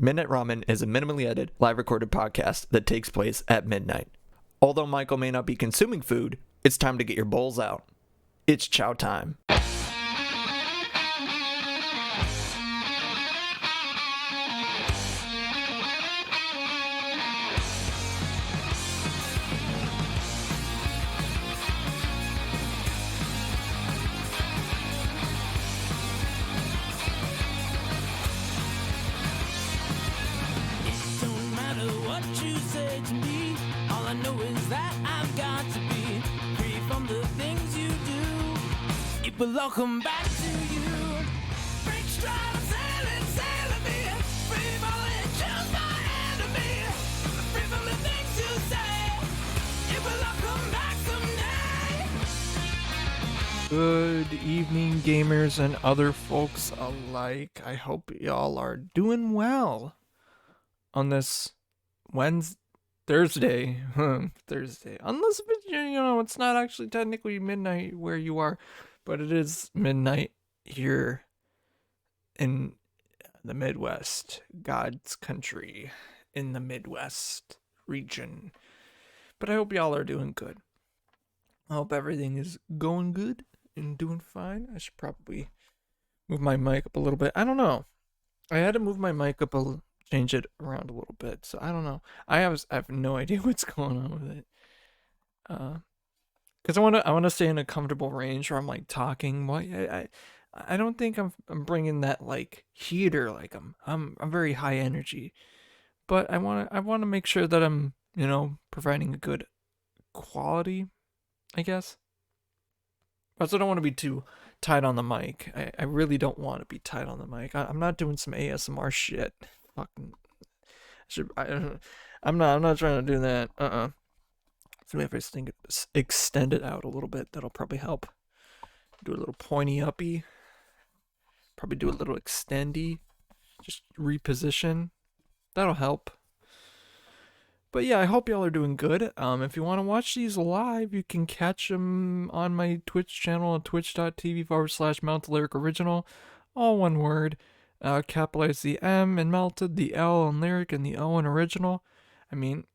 Midnight Ramen is a minimally edited, live recorded podcast that takes place at midnight. Although Michael may not be consuming food, it's time to get your bowls out. It's chow time. Welcome back to you. Break stride, sailing me. Free falling, choose my enemy. Free from the things you say. It will all come back someday. Good evening, gamers and other folks alike. I hope y'all are doing well on this Thursday. Thursday. Unless it's not actually technically midnight where you are. But it is midnight here in the Midwest, God's country, in the Midwest region. But I hope y'all are doing good. I hope everything is going good and doing fine. I should probably move my mic up a little bit. I don't know. I had to move my mic up change it around a little bit. So I don't know. I have no idea what's going on with it. Because I want to stay in a comfortable range where I'm like talking. I don't think I'm bringing that like heater. Like I'm very high energy, but I want to make sure that I'm providing a good quality, I guess. I also don't want to be too tight on the mic. I really don't want to be tight on the mic. I'm not doing some ASMR shit. Fucking I'm not trying to do that. So if I extend it out a little bit, that'll probably help. Do a little pointy uppy. Probably do a little extendy. Just reposition. That'll help. But yeah, I hope y'all are doing good. If you want to watch these live, you can catch them on my Twitch channel at twitch.tv/Melted Original. All one word. Capitalize the M and Melted, the L and Lyric, and the O and Original. I mean,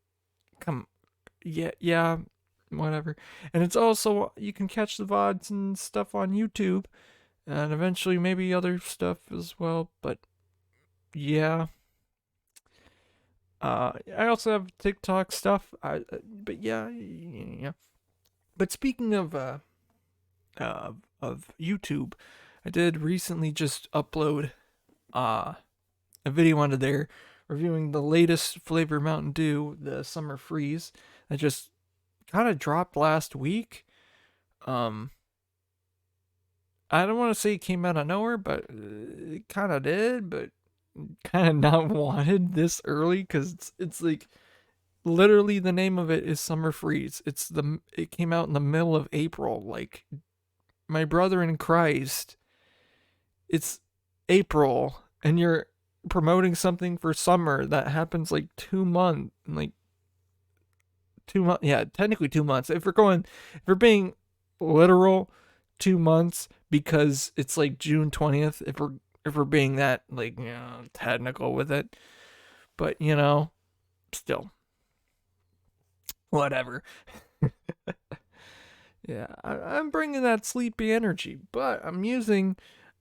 yeah, whatever. And it's also, you can catch the VODs and stuff on YouTube, and eventually maybe other stuff as well, but yeah. I also have TikTok stuff, but yeah. But speaking of YouTube, I did recently just upload a video onto there reviewing the latest flavor Mountain Dew, the Summer Freeze. That just kind of dropped last week. I don't want to say it came out of nowhere, but it kind of did, but kind of not wanted this early, because it's like literally the name of it is Summer Freeze. It came out in the middle of April. Like, my brother in Christ, it's April and you're promoting something for summer that happens like 2 months, like 2 months. Yeah, technically 2 months. If we're being literal, 2 months, because it's like June 20th. If we're being that like technical with it, but still, whatever. Yeah, I'm bringing that sleepy energy, but I'm using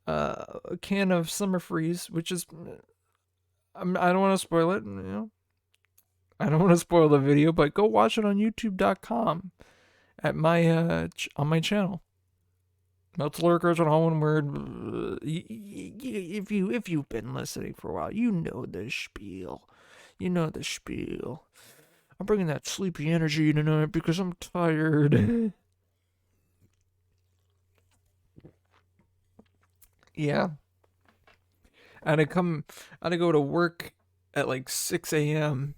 a can of Summer Freeze, which is I don't want to spoil it. I don't want to spoil the video, but go watch it on YouTube.com at my on my channel. Melted Lurkers on all one word. If you've been listening for a while, you know the spiel. I'm bringing that sleepy energy tonight because I'm tired. Yeah. I had to go to work at like 6 a.m.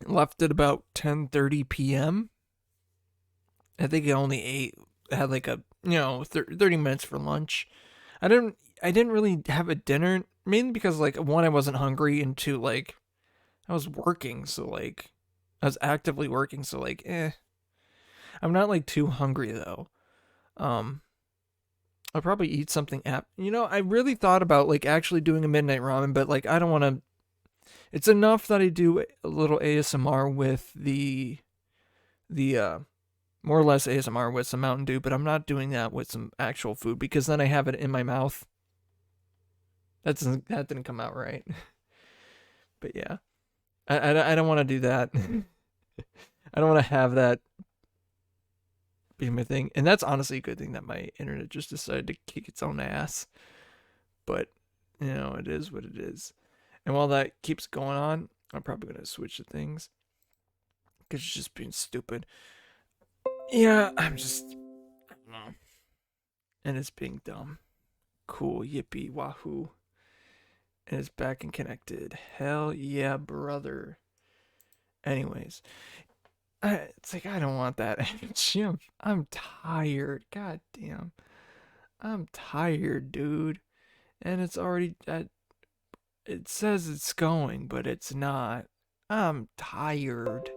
Left at about 10:30 p.m. I think I only had like a 30 minutes for lunch. I didn't really have a dinner, mainly because like, one, I wasn't hungry, and two, like, I was working, so like I was actively working, so like I'm not like too hungry though. I'll probably eat something I really thought about like actually doing a midnight ramen, but like I don't want to It's enough that I do a little ASMR with the more or less ASMR with some Mountain Dew, but I'm not doing that with some actual food because then I have it in my mouth. That didn't come out right. But yeah, I don't want to do that. I don't want to have that be my thing. And that's honestly a good thing that my internet just decided to kick its own ass. But, it is what it is. And while that keeps going on, I'm probably going to switch to things. Because it's just being stupid. Yeah, I don't know. And it's being dumb. Cool, yippee, wahoo. And it's back and connected. Hell yeah, brother. Anyways. It's like, I don't want that energy. I'm tired. God damn. I'm tired, dude. And it's already, it says it's going, but it's not. I'm tired.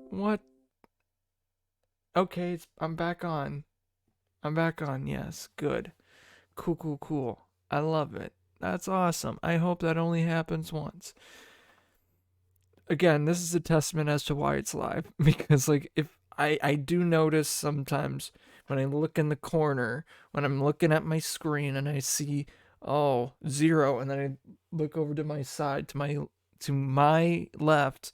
What? Okay, I'm back on. I'm back on, yes. Good. Cool. I love it. That's awesome. I hope that only happens once. Again, this is a testament as to why it's live. Because, like, if I do notice sometimes when I look in the corner, when I'm looking at my screen and I see, 0, and then I look over to my side, to my left,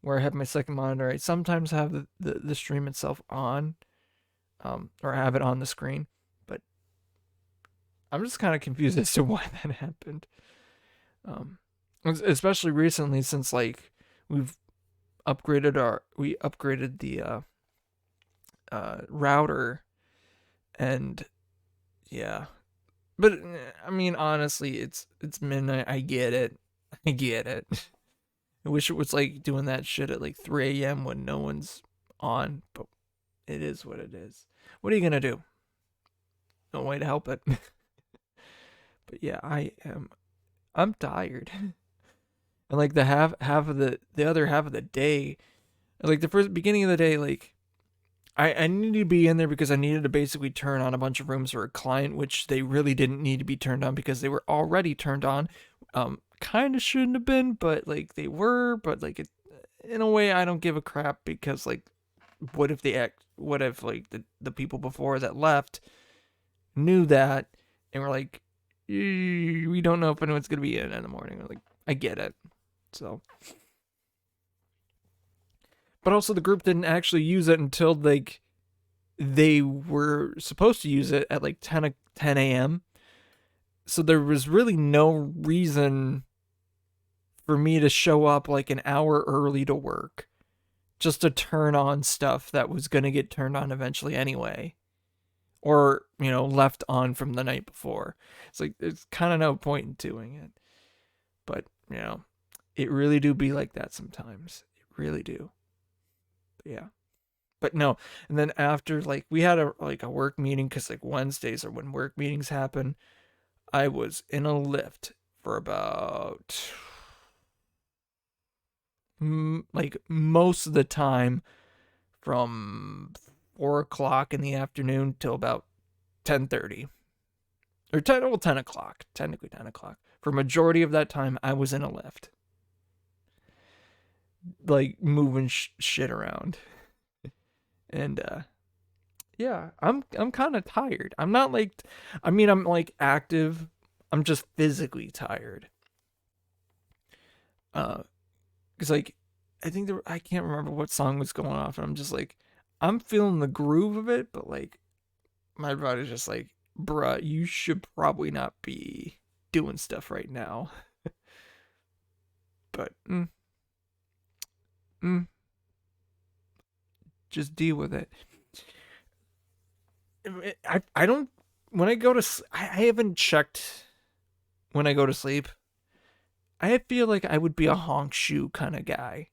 where I have my second monitor, I sometimes have the stream itself on, or have it on the screen. But I'm just kind of confused as to why that happened. Especially recently, since, like, we upgraded the router, and yeah. But I mean, honestly, it's midnight. I get it. I wish it was like doing that shit at like 3 a.m. when no one's on, but it is what it is. What are you gonna do? No way to help it. But yeah, I'm tired. And like the other half of the day, like the first beginning of the day, like I needed to be in there because I needed to basically turn on a bunch of rooms for a client, which they really didn't need to be turned on because they were already turned on. Kind of shouldn't have been, but like they were. But like in a way, I don't give a crap because like, what if like the people before that left knew that and were like, we don't know if anyone's gonna be in the morning. Like, I get it. So, but also the group didn't actually use it until like they were supposed to use it at like 10 a.m. So there was really no reason for me to show up like an hour early to work just to turn on stuff that was going to get turned on eventually anyway, or left on from the night before. It's like there's kind of no point in doing it. But it really do be like that sometimes. It really do. But yeah. But no. And then after, like, we had a work meeting, because like Wednesdays are when work meetings happen. I was in a lift for about like most of the time from 4:00 in the afternoon till about 10:30 or 10 o'clock, technically 10 o'clock. For majority of that time, I was in a lift, like moving shit around. And yeah, I'm kind of tired. I'm not like, I'm like active. I'm just physically tired. Cause like, I think I can't remember what song was going off, and I'm just like, I'm feeling the groove of it, but like, my body's just like, bruh, you should probably not be doing stuff right now. But just deal with it. I don't, when I go to I haven't checked when I go to sleep. I feel like I would be a honk shoe kind of guy.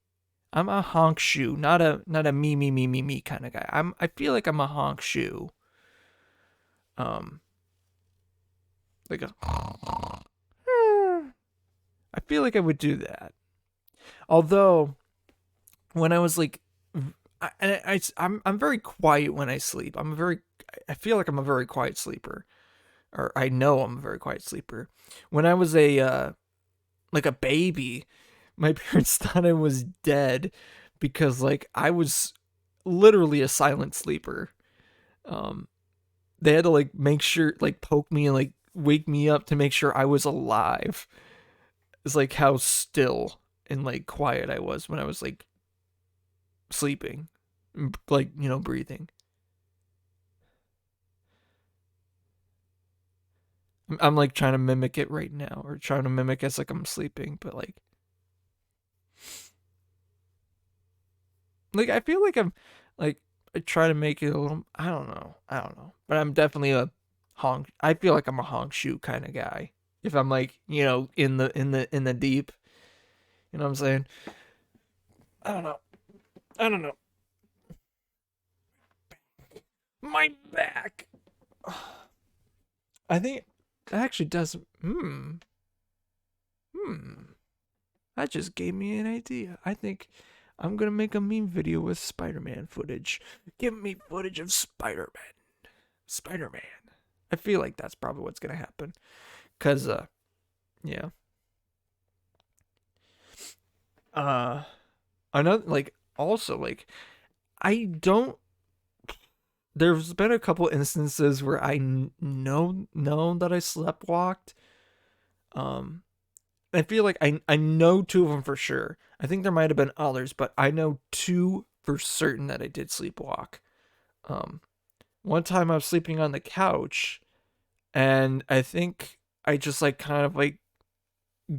I'm a honk shoe, not a me kind of guy. I feel like I'm a honk shoe. Like a I feel like I would do that. Although when I was like, I'm very quiet when I sleep. I feel like I'm a very quiet sleeper, or I know I'm a very quiet sleeper. When I was a like a baby. My parents thought I was dead because like I was literally a silent sleeper. Um, they had to like make sure, like poke me and like wake me up to make sure I was alive. It's like how still and like quiet I was when I was like sleeping, like, you know, breathing. I'm like trying to mimic it right now, or trying to mimic as like I'm sleeping, but like I feel like I'm like I try to make it a little. I don't know, but I'm definitely a honk. I feel like I'm a honk shoot kind of guy. If I'm like, you know, in the deep, you know what I'm saying? I don't know. I don't know. My back. I think it actually does. Hmm. That just gave me an idea. I think I'm gonna make a meme video with Spider-Man footage. Give me footage of Spider-Man. Spider-Man. I feel like that's probably what's gonna happen. Cause yeah. Uh another like also like I don't there's been a couple instances where know that I sleptwalked. Um I feel like I know two of them for sure. I think there might have been others, but I know two for certain that I did sleepwalk. Um, one time I was sleeping on the couch, and I think I just like kind of like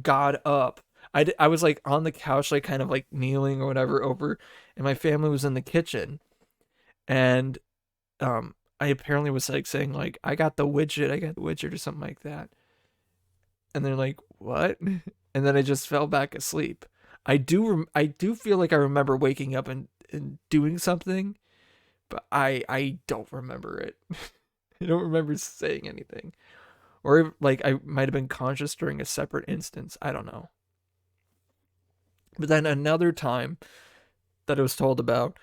got up. I was like on the couch, like kind of like kneeling or whatever over, and my family was in the kitchen, and I apparently was like saying like I got the widget or something like that, and they're like, "What?" And then I just fell back asleep. I do feel like I remember waking up and doing something, but I don't remember it. I don't remember saying anything. Or like I might have been conscious during a separate instance. I don't know. But then another time that I was told about,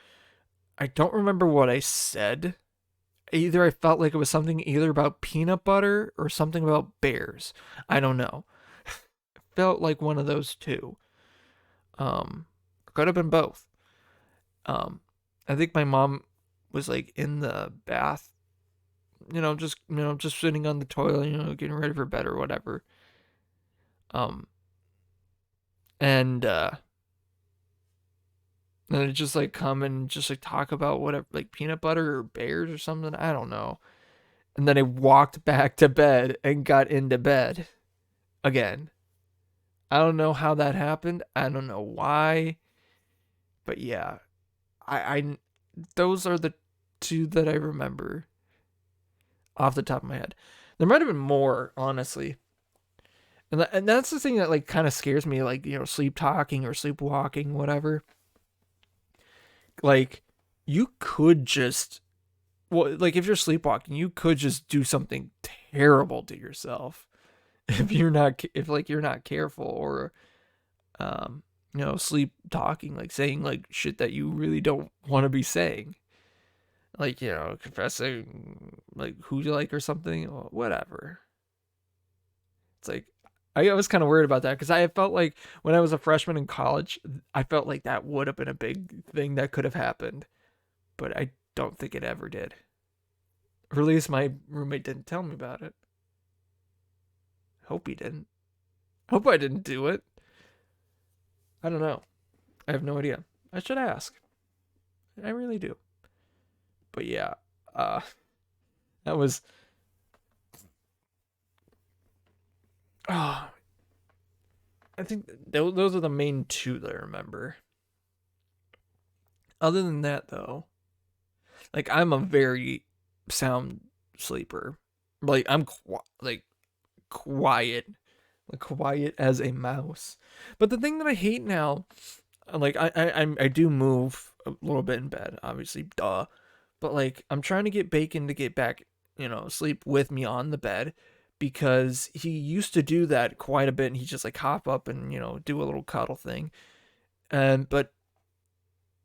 I don't remember what I said. Either I felt like it was something either about peanut butter or something about bears. I don't know. Felt like one of those two. Could have been both. I think my mom was like in the bath, just sitting on the toilet, getting ready for bed or whatever. Um, and then it just like come and just like talk about whatever, like peanut butter or bears or something. I don't know. And then I walked back to bed and got into bed again. I don't know how that happened. I don't know why, but yeah, I those are the two that I remember off the top of my head. There might have been more, honestly. And that's the thing that like kind of scares me, like, sleep talking or sleepwalking, whatever. Like, you could just, well, like if you're sleepwalking, you could just do something terrible to yourself if like you're not careful, or sleep talking, like saying like shit that you really don't want to be saying, like, confessing like who you like or something, or whatever. It's like I was kind of worried about that because I felt like when I was a freshman in college, I felt like that would have been a big thing that could have happened, but I don't think it ever did. Or at least my roommate didn't tell me about it. Hope he didn't. Hope I didn't do it. I don't know. I have no idea. I should ask. I really do. But yeah, that was. Oh, I think those are the main two that I remember. Other than that, though, like I'm a very sound sleeper. Like I'm like quiet, like quiet as a mouse. But the thing that I hate now, like I do move a little bit in bed, obviously, duh. But like I'm trying to get Bacon to get back, sleep with me on the bed, because he used to do that quite a bit, and he just like hop up and do a little cuddle thing. And but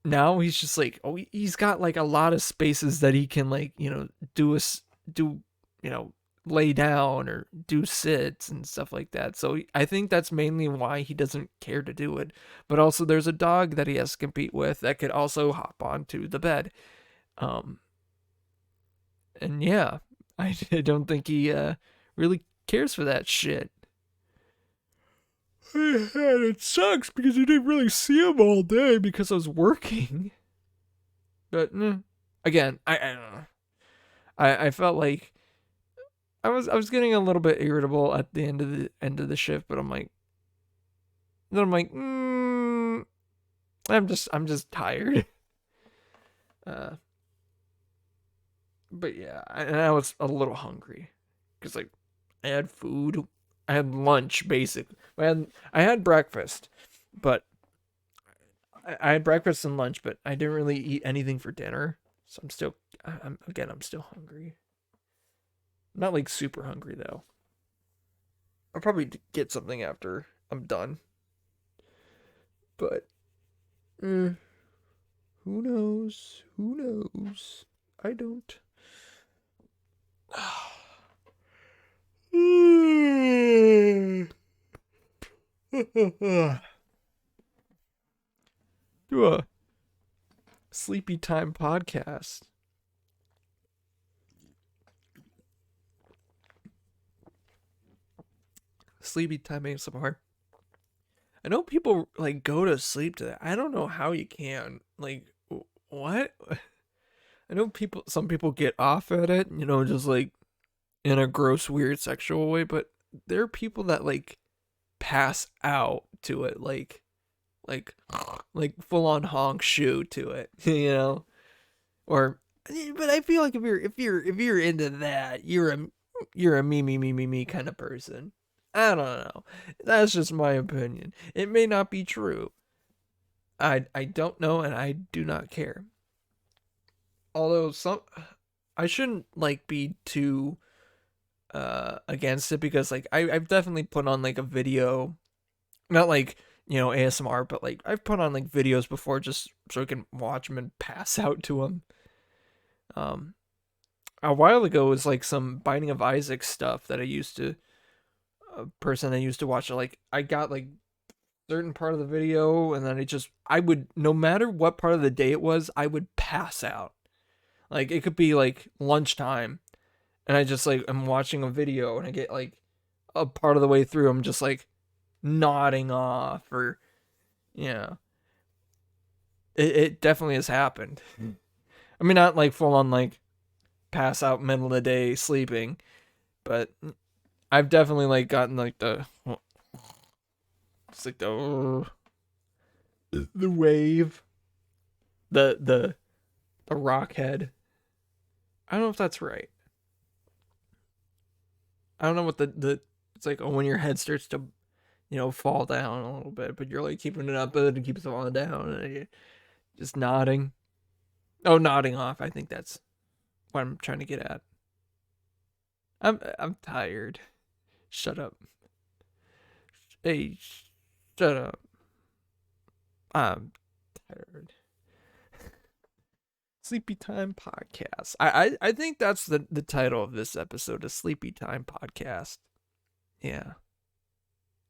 now he's just like, oh, he's got like a lot of spaces that he can like do do you know lay down or do sits and stuff like that. So I think that's mainly why he doesn't care to do it. But also there's a dog that he has to compete with that could also hop onto the bed. And yeah, I don't think he really cares for that shit. And it sucks because you didn't really see him all day because I was working. But again, I don't know. I felt like I was getting a little bit irritable at the end of the shift, but I'm like, I'm just tired. But yeah, I was a little hungry because like I had food, I had lunch basically. I had breakfast, but I had breakfast and lunch, but I didn't really eat anything for dinner. So I'm still hungry. Not like super hungry though. I'll probably get something after I'm done. But who knows? Who knows? I don't. Do a sleepy time podcast. Sleepy time ASMR. I know people like go to sleep to that. I don't know how you can. Like, what? I know some people get off at it, just like in a gross, weird sexual way, but there are people that like pass out to it, like full on honk shoe to it, Or, but I feel like if you're into that, you're a me kind of person. I don't know. That's just my opinion. It may not be true. I don't know, and I do not care. Although I shouldn't like be too against it because like I've definitely put on like a video, not like ASMR, but like I've put on like videos before just so I can watch them and pass out to them. A while ago was like some Binding of Isaac stuff that a person I used to watch. Like I got like certain part of the video and then I would, no matter what part of the day it was, I would pass out. Like it could be like lunchtime and I just like I'm watching a video and I get like a part of the way through I'm just like nodding off or it definitely has happened. I mean, not like full on like pass out middle of the day sleeping, but I've definitely like gotten like it's like the wave, the rock head. I don't know if that's right. I don't know what the it's like when your head starts to fall down a little bit, but you're like keeping it up, but it keeps falling down, and you're just nodding. Oh, nodding off. I think that's what I'm trying to get at. I'm tired. Shut up. Hey, shut up. I'm tired. Sleepy Time Podcast. I think that's the title of this episode, a Sleepy Time Podcast. Yeah.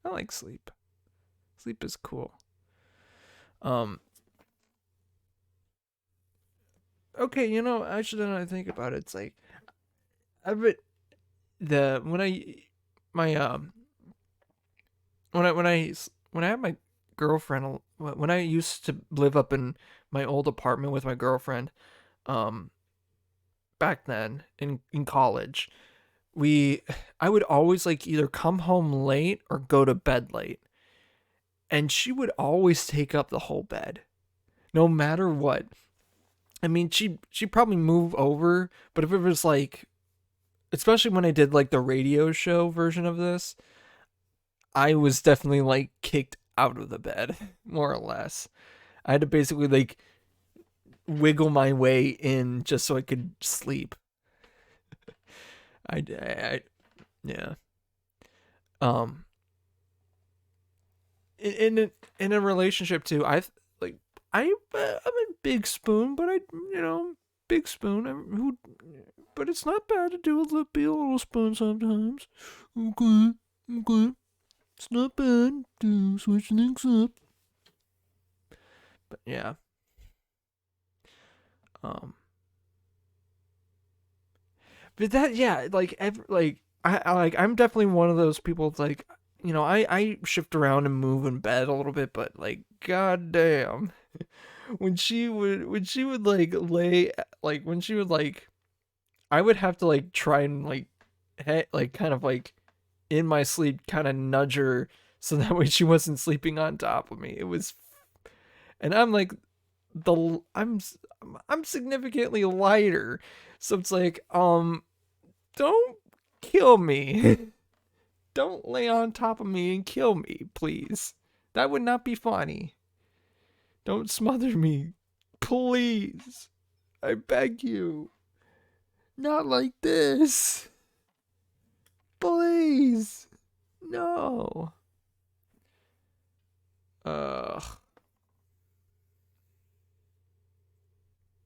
I like sleep. Sleep is cool. Okay, actually now I think about it, it's like I bet when I my when I had my girlfriend, when I used to live up in my old apartment with my girlfriend, back then in college, I would always like either come home late or go to bed late. And she would always take up the whole bed. No matter what. I mean, she'd probably move over, but if it was like, especially when I did like the radio show version of this, I was definitely like kicked out of the bed, more or less. I had to basically like wiggle my way in just so I could sleep. Yeah. In a relationship too, I'm a big spoon, but big spoon. But it's not bad to be a little spoon sometimes. Okay, okay. It's not bad to switch things up. But yeah. But that, yeah, like I'm definitely one of those people. It's like, I shift around and move in bed a little bit, but like, goddamn, when she would like lay, like when she would like, I would have to like try and like, like kind of like in my sleep, kind of nudge her so that way she wasn't sleeping on top of me. It was, and I'm like, I'm significantly lighter, so it's like, don't kill me. Don't lay on top of me and kill me, please. That would not be funny. Don't smother me. Please. I beg you. Not like this. Please. No. Ugh.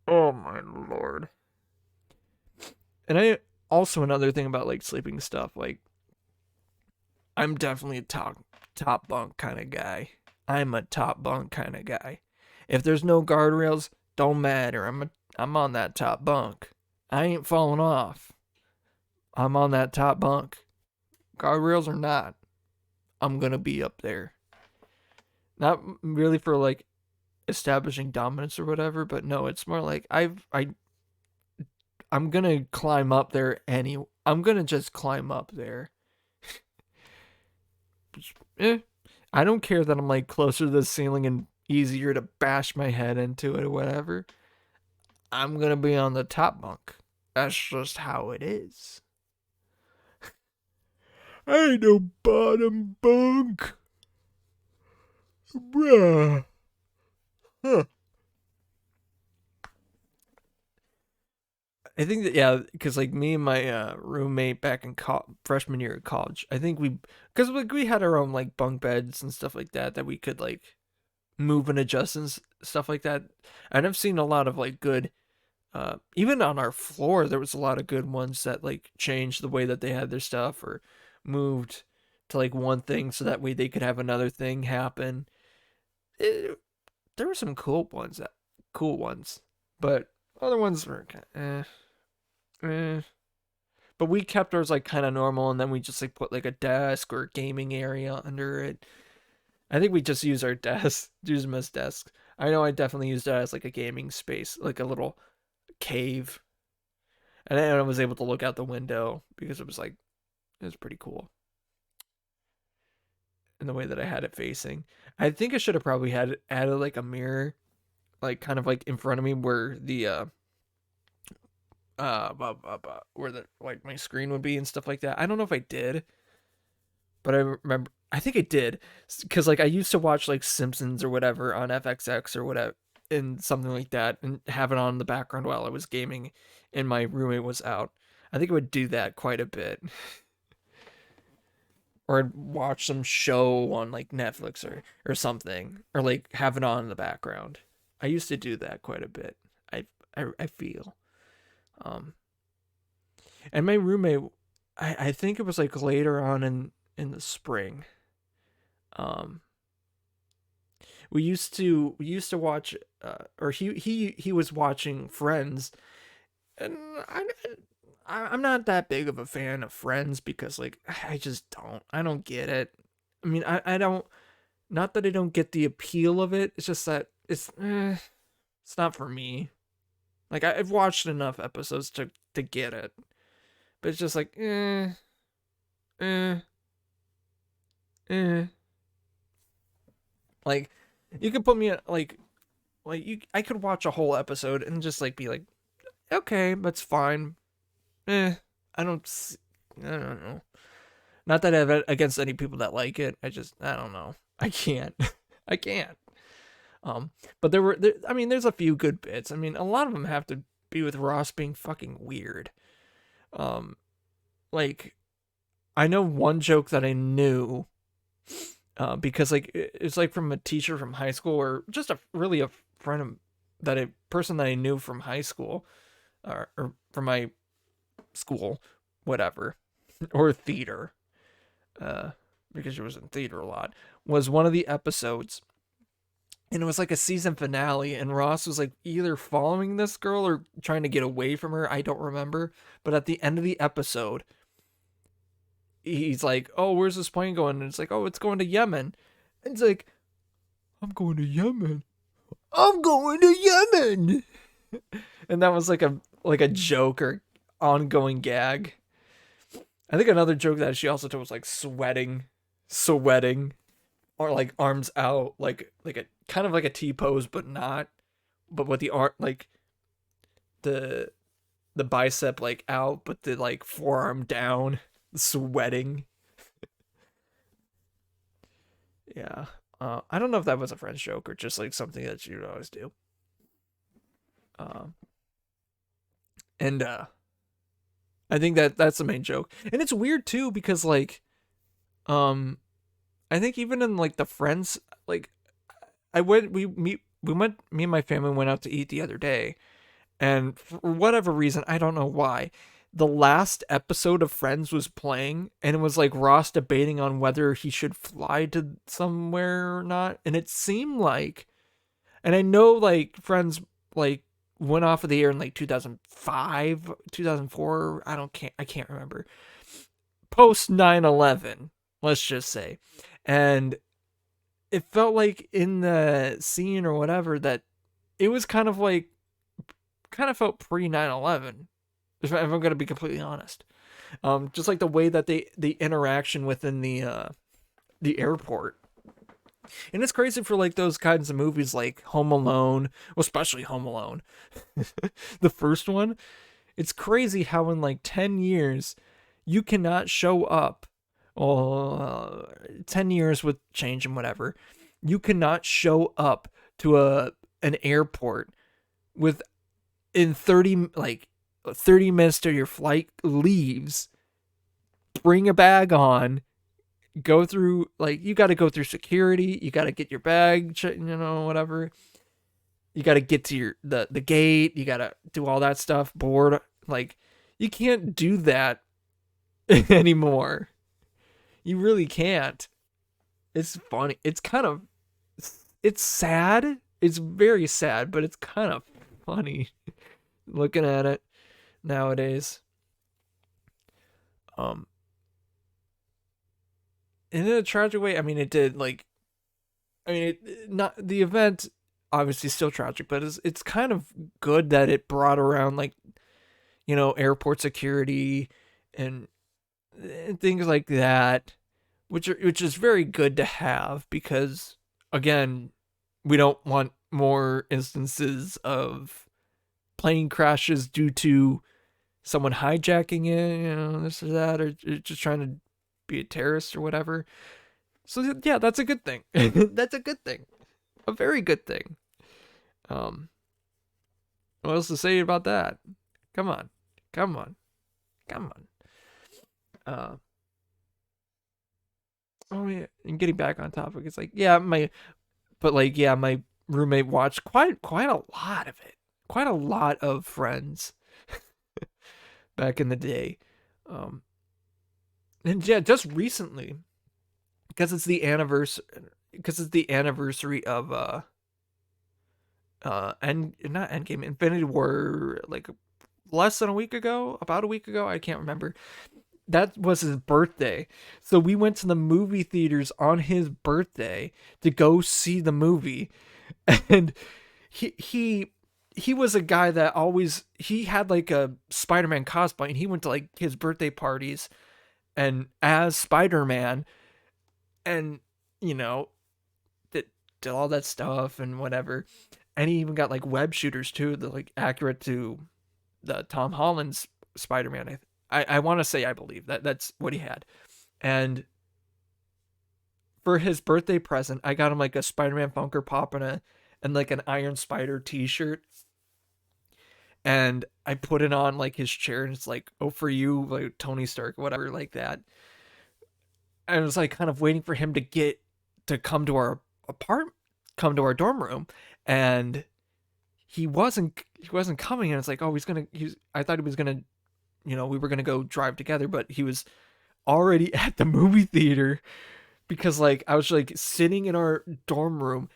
Oh my lord. And also another thing about like sleeping stuff, like I'm definitely a top bunk kind of guy. I'm a top bunk kind of guy. If there's no guardrails, don't matter. I'm on that top bunk. I ain't falling off. I'm on that top bunk. Guardrails or not, I'm gonna be up there. Not really for like establishing dominance or whatever, but no, it's more like I'm gonna climb up there I'm gonna just climb up there. I don't care that I'm like closer to the ceiling and easier to bash my head into it or whatever. I'm gonna be on the top bunk. That's just how it is. I ain't no bottom bunk. Bruh. Huh. I think that, yeah, because like me and my roommate back in freshman year of college, I think because like we had our own like bunk beds and stuff like that we could like move and adjust and stuff like that. And I've seen a lot of like good, even on our floor, there was a lot of good ones that like changed the way that they had their stuff or moved to like one thing so that way they could have another thing happen. There were some cool ones, but other ones were But we kept ours like kind of normal, and then we just like put like a desk or a gaming area under it. I think we just use our desk, use them as desks. I know I definitely used it as like a gaming space, like a little cave. And then I was able to look out the window because it was pretty cool. In the way that I had it facing. I think I should have probably had added like a mirror, like kind of like in front of me where the where the like my screen would be and stuff like that. I don't know if I did, but I think I did, because like I used to watch like Simpsons or whatever on FXX or whatever and something like that, and have it on in the background while I was gaming and my roommate was out. I think I would do that quite a bit. Or I'd watch some show on like Netflix or something, or like have it on in the background. I used to do that quite a bit. I feel. And my roommate, I think it was like later on in the spring. We used to watch, or he was watching Friends, and I'm not that big of a fan of Friends because like I don't get it. I mean, I don't, not that I don't get the appeal of it. It's just that it's not for me. Like I've watched enough episodes to get it, but it's just like like you could put me at like I could watch a whole episode and just like be like, okay, that's fine. I don't know. Not that I have it against any people that like it. I don't know. I can't. I can't. But I mean, there's a few good bits. I mean, a lot of them have to be with Ross being fucking weird. Like, I know one joke that I knew, because like it's like from a teacher from high school, or just a friend of person that I knew from high school. or from my school, whatever, or theater, because she was in theater a lot, was one of the episodes. And it was like a season finale, and Ross was like either following this girl or trying to get away from her. I don't remember. But at the end of the episode, he's like, "Oh, where's this plane going?" And it's like, "Oh, it's going to Yemen." And it's like, "I'm going to Yemen. I'm going to Yemen." And that was like a joke or ongoing gag. I think another joke that she also told was like sweating, or like arms out, like a kind of like a T pose, but not, but with the arm like the bicep like out, but the like forearm down, sweating. Yeah. I don't know if that was a French joke or just like something that you would always do. And I think that's the main joke. And it's weird too because like I think even in like the Friends, like me and my family went out to eat the other day, and for whatever reason, I don't know why, the last episode of Friends was playing, and it was like Ross debating on whether he should fly to somewhere or not, and it seemed like, and I know like Friends like went off of the air in like 2005, 2004, I can't remember. Post 9/11, let's just say. And it felt like in the scene or whatever that it was kind of felt pre 9/11, if I'm going to be completely honest. Just like the way that the interaction within the airport. And it's crazy for like those kinds of movies like Home Alone, well, especially Home Alone. The first one, it's crazy how in like 10 years you cannot show up. 10 years with change and whatever, you cannot show up to an airport with in 30 minutes till your flight leaves, bring a bag on, go through, like, you got to go through security, you got to get your bag, whatever, you got to get to the gate, you got to do all that stuff, board, like, you can't do that anymore. You really can't. It's funny. It's sad. It's very sad, but it's kind of funny looking at it nowadays. In a tragic way, I mean, it did not the event obviously still tragic, but it's kind of good that it brought around like, airport security and things like that, which is very good to have, because again, we don't want more instances of plane crashes due to someone hijacking it, this or that, or just trying to be a terrorist or whatever. So yeah, that's a good thing. That's a good thing, a very good thing. What else to say about that? Come on. Oh yeah, and getting back on topic, it's like, my roommate watched quite a lot of it, quite a lot of Friends back in the day, and yeah, just recently, because it's the anniversary of not Endgame, Infinity War, like less than a week ago, about a week ago, I can't remember. That was his birthday. So we went to the movie theaters on his birthday to go see the movie. And he was a guy that he had like a Spider-Man cosplay, and he went to like his birthday parties and as Spider-Man, and did all that stuff and whatever. And he even got like web shooters too, that like accurate to the Tom Holland's Spider-Man. I want to say, I believe that's what he had. And for his birthday present, I got him like a Spider-Man Funko Pop and like an Iron Spider t-shirt. And I put it on like his chair, and it's like, "Oh, for you, like Tony Stark," whatever, like that. I was like kind of waiting for him to come to our dorm room, and he wasn't coming, and it's like, oh, I thought he was gonna, we were gonna go drive together, but he was already at the movie theater because like I was like sitting in our dorm room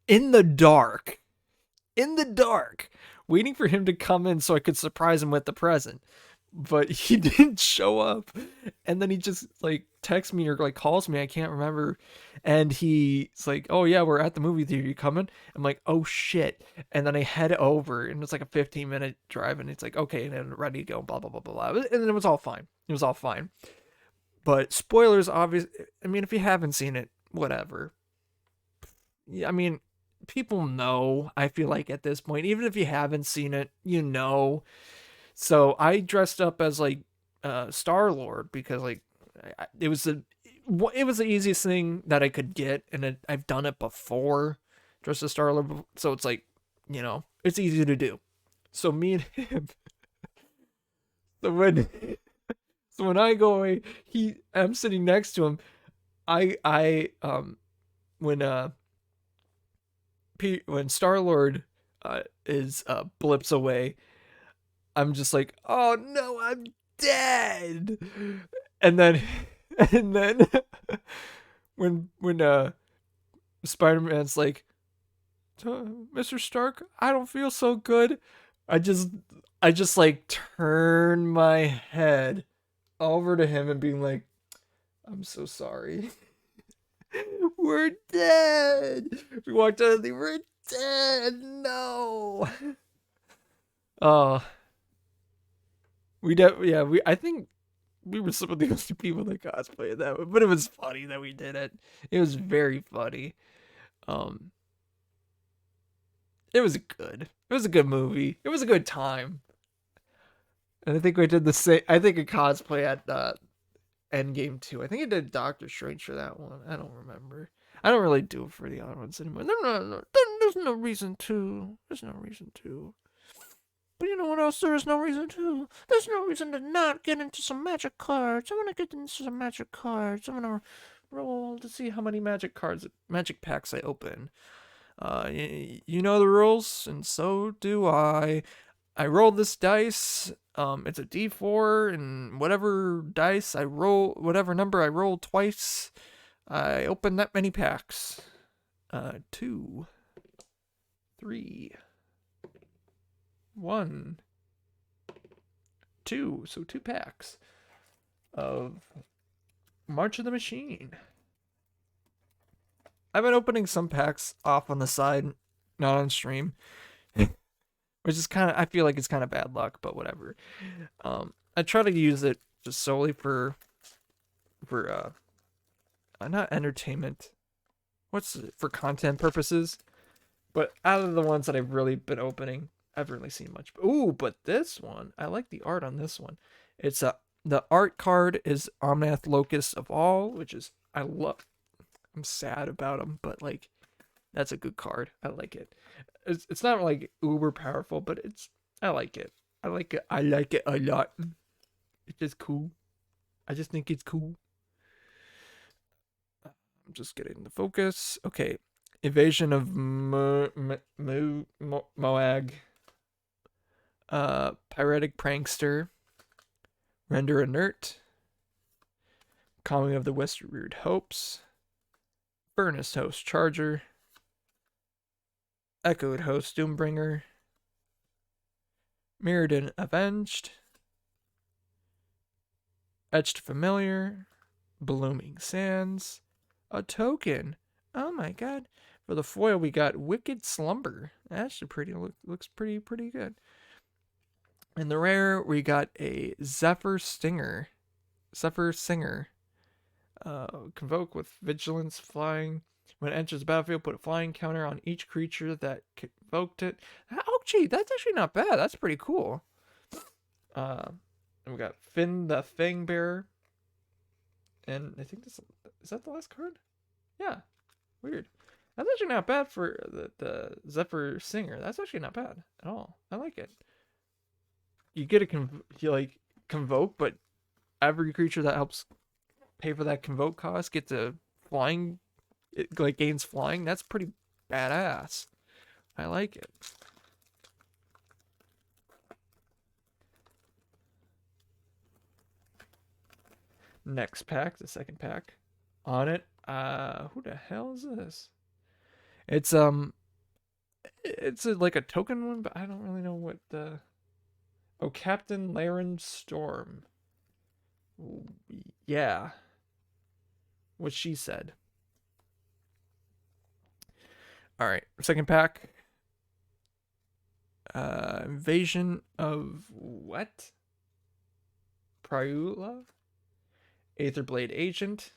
in the dark, waiting for him to come in so I could surprise him with the present. But he didn't show up. And then he just like texts me or like calls me, I can't remember. And he's like, oh yeah, we're at the movie theater, you coming? I'm like, oh shit. And then I head over and it's like a 15-minute drive and it's like, okay, and then ready to go, blah blah blah blah blah. And then it was all fine. But spoilers, obvious. I mean, if you haven't seen it, whatever. Yeah, I mean, people know, I feel like at this point, even if you haven't seen it, you know. So I dressed up as like Star-Lord because like it was the easiest thing that I could get, and I've done it before, dressed as Star-Lord. So it's like, it's easy to do. So me and him. So when I go away, I'm sitting next to him. When Star-Lord is blips away, I'm just like, oh no, I'm dead. And then when Spider-Man's like, Mr. Stark, I don't feel so good. I just like turn my head over to him and being like, I'm so sorry. We're dead. We walked out of the, we're dead. No. Oh. I think we were some of the only people that cosplayed that one, but it was funny that we did it. It was very funny. It was a good movie. It was a good time. And I think we did the same. I think a cosplay at Endgame too. I think I did Doctor Strange for that one. I don't remember. I don't really do it for the other ones anymore. No. There's no reason to. But you know what else there is no reason to? There's no reason to not get into some magic cards. I want to get into some magic cards. I'm going to roll to see how many magic packs I open. You know the rules, and so do I. I rolled this dice. It's a D4, and whatever dice I roll, whatever number I roll twice, I open that many packs. 2, 3, 1, 2. So 2 packs of March of the Machine. I've been opening some packs off on the side, not on stream, which is I feel like it's kind of bad luck, but whatever. I try to use it just solely for not entertainment. For content purposes. But out of the ones that I've really been opening, I haven't really seen much. Ooh, but this one, I like the art on this one. It's the art card is Omnath Locust of All, which is I'm sad about him, but like that's a good card. I like it. It's not like uber powerful, but I like it. I like it a lot. It's just cool. I just think it's cool. I'm just getting the focus. Okay. Evasion of Moag. Pyretic Prankster. Render Inert. Calming of the Westward Hopes. Furnace Host Charger. Echoed Host Doombringer. Mirrodin Avenged. Etched Familiar. Blooming Sands. A token. Oh my god. For the foil, we got Wicked Slumber. Actually looks pretty good. In the rare, we got a Zephyr Singer. Convoke with Vigilance Flying. When it enters the battlefield, put a flying counter on each creature that convoked it. Oh, gee, that's actually not bad. That's pretty cool. And we got Finn the Fangbearer. And I think is that the last card? Yeah. Weird. That's actually not bad for the Zephyr Singer. That's actually not bad at all. I like it. You get a convoke, but every creature that helps pay for that convoke cost gets a flying. It like gains flying. That's pretty badass. I like it. Next pack, the second pack. On it, who the hell is this? It's like a token one, but I don't really know what the. Oh, Captain Laren Storm. Yeah. What she said. All right, second pack. Invasion of what? Priula? Aetherblade Agent.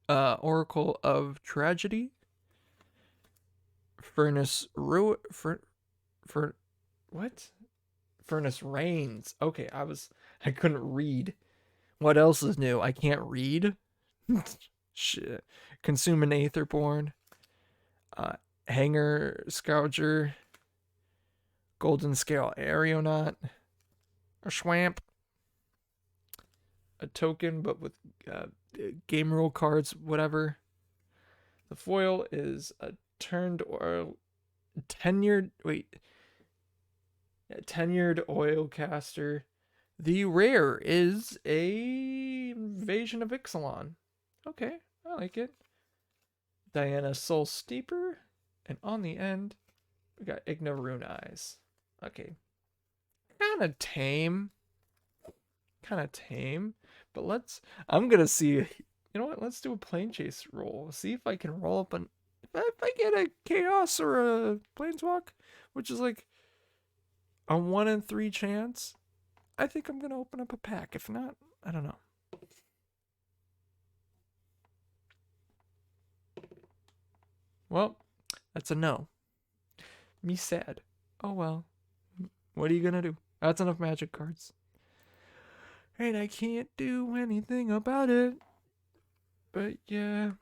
Oracle of Tragedy. Furnace what? Furnace Rains. Okay, I couldn't read. What else is new? I can't read. Shit. Consume an Aetherborn. Hanger Scouger. Golden Scale Aeronaut. A Schwamp. A token, but with game rule cards, whatever. The foil is a turned or tenured oil caster. The rare is a Invasion of Ixalan. Okay, I like it. Diana Soul Steeper, and on the end we got Ignaroon Eyes. Okay, kind of tame, but I'm gonna see. You know what? Let's do a plane chase roll. See if I can roll up an. If I get a chaos or a planeswalk, which is like a 1 in 3 chance, I think I'm gonna open up a pack. If not, I don't know. Well, that's a no. Me sad. Oh well. What are you gonna do? That's enough magic cards. And I can't do anything about it. But yeah.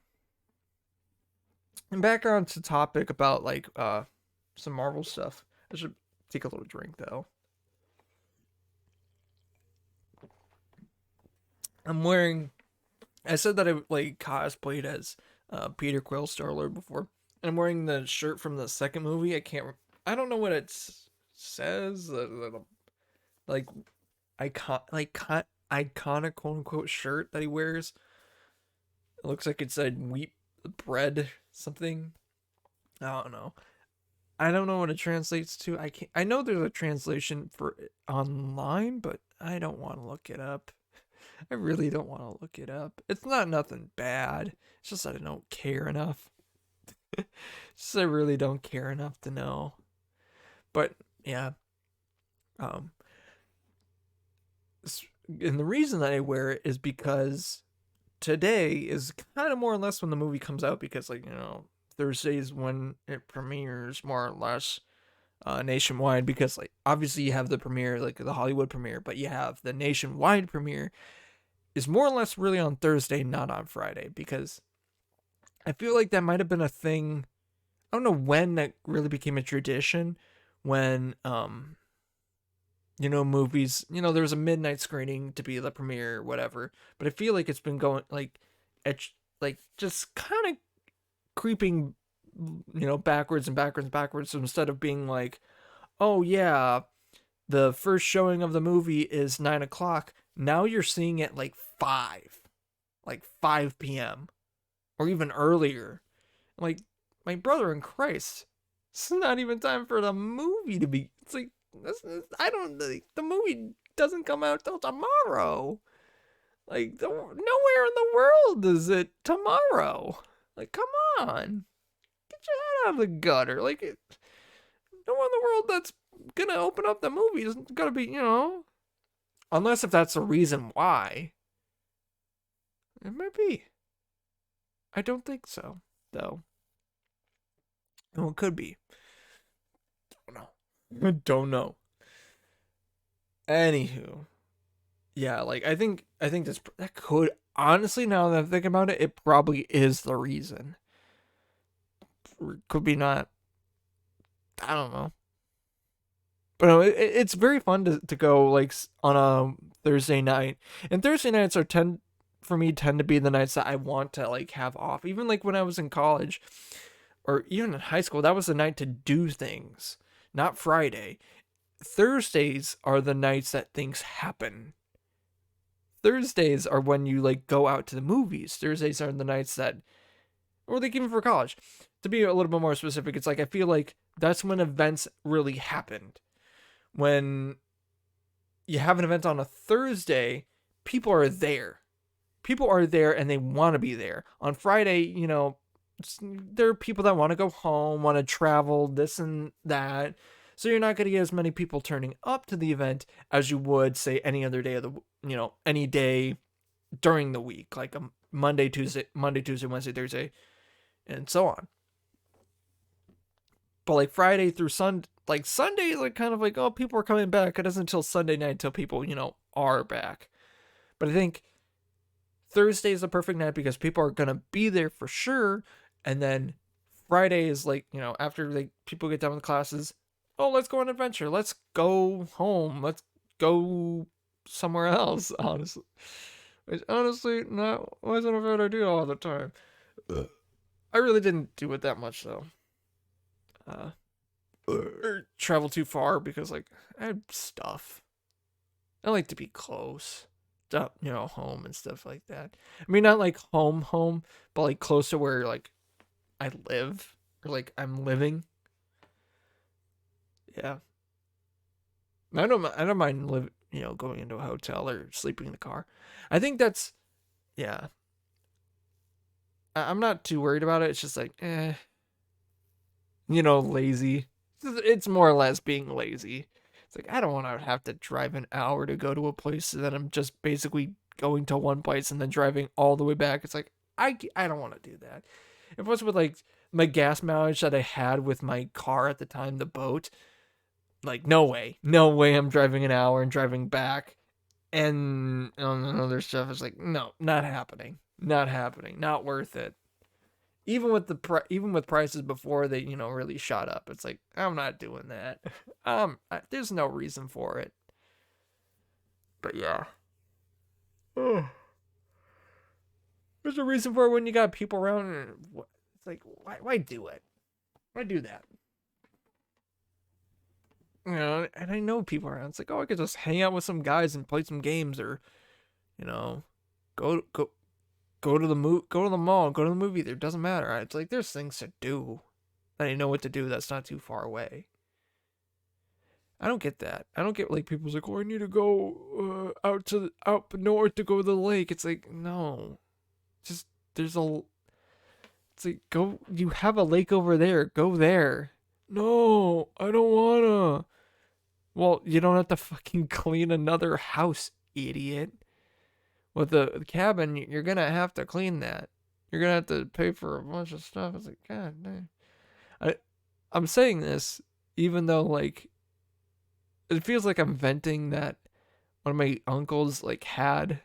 And back on to topic about like some Marvel stuff. I should take a little drink though. I said that I like cosplayed as Peter Quill Star-Lord before. And I'm wearing the shirt from the second movie. I don't know what it says. Like iconic quote unquote shirt that he wears. It looks like it said wheat bread something. I don't know. I don't know what it translates to. I know there's a translation for it online, but I don't want to look it up. I really don't want to look it up. It's not nothing bad. It's just that I don't care enough. Just I really don't care enough to know. But yeah. And the reason that I wear it is because today is kind of more or less when the movie comes out, because like, you know, Thursday's when it premieres more or less nationwide, because like obviously you have the premiere, like the Hollywood premiere, but you have the nationwide premiere is more or less really on Thursday, not on Friday, because I feel like that might have been a thing. I don't know when that really became a tradition, when you know, movies, you know, there was a midnight screening to be the premiere or whatever, but I feel like it's been going like just kind of creeping, you know, backwards and backwards and backwards. So instead of being like, oh yeah, the first showing of the movie is 9 o'clock, now you're seeing it like 5 p.m. or even earlier. Like, my brother in Christ, it's not even time for the movie to be. It's like, the movie doesn't come out till tomorrow. Like, nowhere in the world is it tomorrow. Like, come on. Get your head out of the gutter. Like, nowhere in the world that's gonna open up the movie is gonna be, you know. Unless if that's the reason why. It might be. I don't think so, though. Well, it could be. Don't know. Anywho. Yeah, like, I think that could, honestly, now that I'm thinking about it, it probably is the reason. Could be not. I don't know. But no, it's very fun to go like on a Thursday night. And Thursday nights tend to be the nights that I want to like have off. Even like when I was in college or even in high school, that was the night to do things, not Friday. Thursdays are the nights that things happen. Thursdays are when you like go out to the movies. Thursdays are the nights that, or like even for college. To be a little bit more specific, it's like I feel like that's when events really happened. When you have an event on a Thursday, people are there. People are there and they want to be there. On Friday, you know, there are people that want to go home, want to travel, this and that. So you're not going to get as many people turning up to the event as you would, say, any other day of the, you know, any day during the week, like a Monday, Tuesday, Wednesday, Thursday, and so on. But like Friday through Sunday, like Sunday is like kind of like, oh, people are coming back. It isn't until Sunday night until people, you know, are back. But I think Thursday is the perfect night because people are going to be there for sure. And then Friday is like, you know, after like people get done with classes, oh, let's go on an adventure. Let's go home. Let's go somewhere else, honestly. Which honestly, wasn't a bad idea all the time. I really didn't do it that much, though. Or travel too far because, like, I had stuff. I like to be close to, you know, home and stuff like that. I mean, not like home, but like close to where, like, I live or like I'm living. Yeah. I don't mind you know, going into a hotel or sleeping in the car. I think that's, yeah. I'm not too worried about it. It's just like, you know, lazy. It's more or less being lazy. It's like, I don't want to have to drive an hour to go to a place so that I'm just basically going to one place and then driving all the way back. It's like, I don't want to do that. If it was with like my gas mileage that I had with my car at the time, the boat, like, no way I'm driving an hour and driving back. And other stuff is like, no, not happening. Not worth it. Even with prices before they, you know, really shot up, it's like, I'm not doing that. There's no reason for it. But yeah. There's a reason for it when you got people around. And it's like, why do it? Why do that? You know, and I know people around. It's like, oh, I could just hang out with some guys and play some games, or, you know, go to the mall, go to the movie theater. Doesn't matter. It's like there's things to do that I know what to do. That's not too far away. I don't get that. I don't get like people's like, oh, I need to go out north to go to the lake. It's like, no, just it's like, go. You have a lake over there. Go there. No, I don't wanna. Well, you don't have to fucking clean another house, idiot. With the cabin, you're gonna have to clean that. You're gonna have to pay for a bunch of stuff. It's like, God damn. I'm saying this even though, like, it feels like I'm venting that one of my uncles like had